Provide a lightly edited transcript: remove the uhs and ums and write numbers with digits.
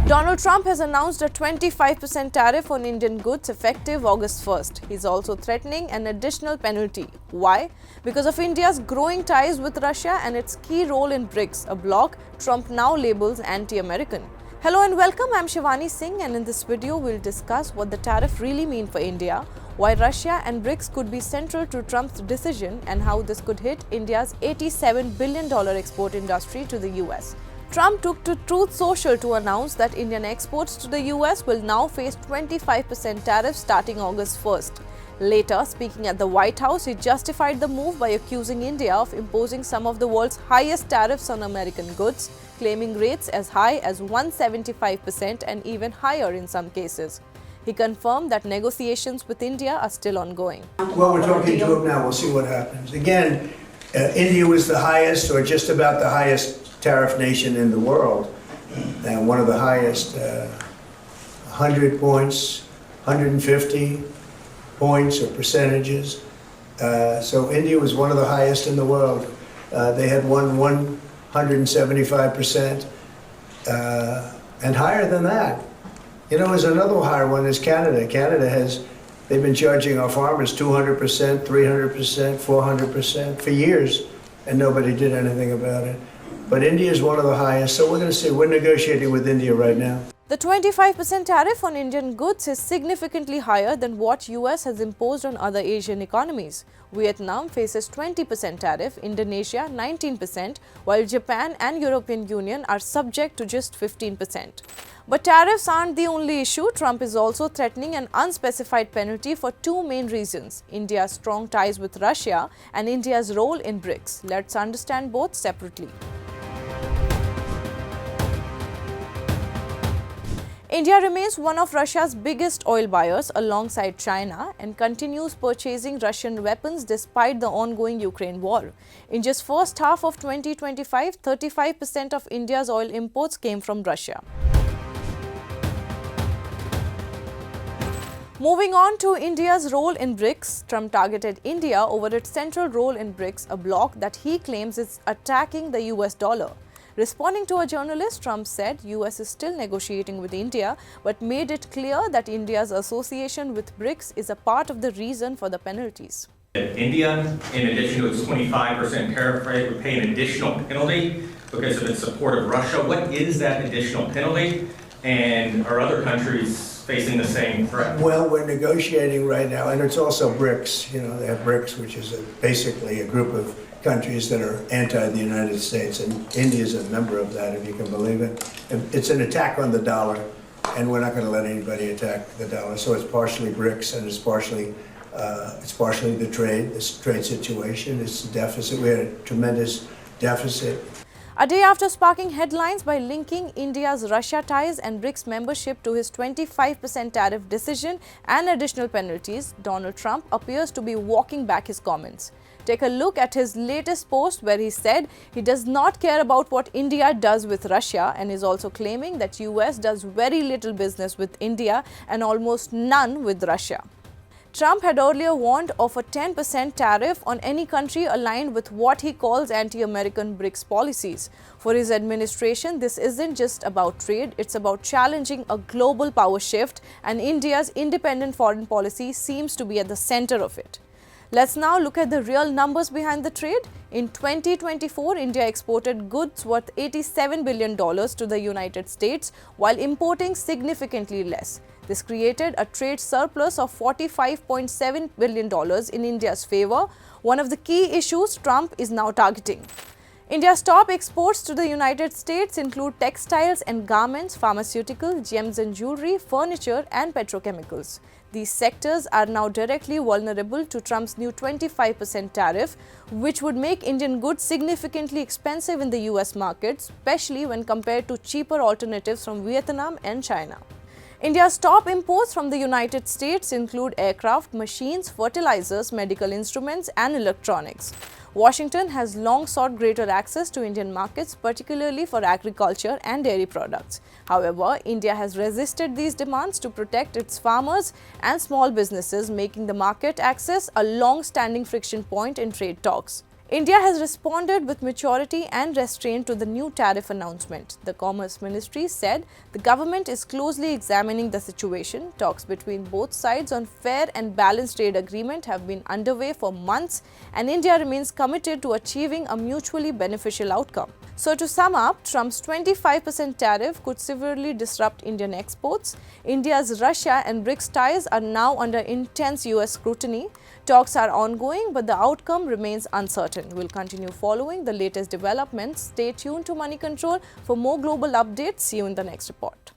Donald Trump has announced a 25% tariff on Indian goods effective August 1st. He's also threatening an additional penalty. Why? Because of India's growing ties with Russia and its key role in BRICS, a bloc Trump now labels anti-American. Hello and welcome, I'm Shivani Singh, and in this video we'll discuss what the tariff really means for India, why Russia and BRICS could be central to Trump's decision, and how this could hit India's $87 billion export industry to the US. Trump took to Truth Social to announce that Indian exports to the US will now face 25% tariffs starting August 1st. Later, speaking at the White House, he justified the move by accusing India of imposing some of the world's highest tariffs on American goods, claiming rates as high as 175% and even higher in some cases. He confirmed that negotiations with India are still ongoing. Well, we're talking to him now. We'll see what happens. Again, India was the highest, or just about the highest, tariff nation in the world, and one of the highest, 100 points, 150 points or percentages. So India was one of the highest in the world. They had won 175%, and higher than that. You know, there's another higher one is Canada. They've been charging our farmers 200%, 300%, 400% for years, and nobody did anything about it. But India is one of the highest, so we're going to see. We're negotiating with India right now. The 25% tariff on Indian goods is significantly higher than what US has imposed on other Asian economies. Vietnam faces 20% tariff, Indonesia 19%, while Japan and European Union are subject to just 15%. But tariffs aren't the only issue. Trump is also threatening an unspecified penalty for two main reasons: India's strong ties with Russia and India's role in BRICS. Let's understand both separately. India remains one of Russia's biggest oil buyers alongside China and continues purchasing Russian weapons despite the ongoing Ukraine war. In just first half of 2025, 35% of India's oil imports came from Russia. Moving on to India's role in BRICS, Trump targeted India over its central role in BRICS, a bloc that he claims is attacking the US dollar. Responding to a journalist, Trump said US is still negotiating with India, but made it clear that India's association with BRICS is a part of the reason for the penalties. India, in addition to its 25% tariff rate, would pay an additional penalty because of its support of Russia. What is that additional penalty? And are other countries facing the same threat? Well, we're negotiating right now, and it's also BRICS. You know, they have BRICS, which is basically a group of countries that are anti the United States, and India is a member of that, if you can believe it. It's an attack on the dollar, and we're not going to let anybody attack the dollar. So it's partially BRICS, and it's partially the trade situation. It's the deficit. We had a tremendous deficit. A day after sparking headlines by linking India's Russia ties and BRICS membership to his 25% tariff decision and additional penalties, Donald Trump appears to be walking back his comments. Take a look at his latest post where he said he does not care about what India does with Russia and is also claiming that US does very little business with India and almost none with Russia. Trump had earlier warned of a 10% tariff on any country aligned with what he calls anti-American BRICS policies. For his administration, this isn't just about trade, it's about challenging a global power shift, and India's independent foreign policy seems to be at the center of it. Let's now look at the real numbers behind the trade. In 2024, India exported goods worth $87 billion to the United States while importing significantly less. This created a trade surplus of $45.7 billion in India's favor, one of the key issues Trump is now targeting. India's top exports to the United States include textiles and garments, pharmaceutical, gems and jewelry, furniture and petrochemicals. These sectors are now directly vulnerable to Trump's new 25% tariff, which would make Indian goods significantly expensive in the US market, especially when compared to cheaper alternatives from Vietnam and China. India's top imports from the United States include aircraft, machines, fertilizers, medical instruments, and electronics. Washington has long sought greater access to Indian markets, particularly for agriculture and dairy products. However, India has resisted these demands to protect its farmers and small businesses, making the market access a long-standing friction point in trade talks. India has responded with maturity and restraint to the new tariff announcement. The Commerce Ministry said the government is closely examining the situation. Talks between both sides on fair and balanced trade agreement have been underway for months, and India remains committed to achieving a mutually beneficial outcome. So to sum up, Trump's 25% tariff could severely disrupt Indian exports. India's Russia and BRICS ties are now under intense US scrutiny. Talks are ongoing, but the outcome remains uncertain. We'll continue following the latest developments. Stay tuned to Money Control for more global updates. See you in the next report.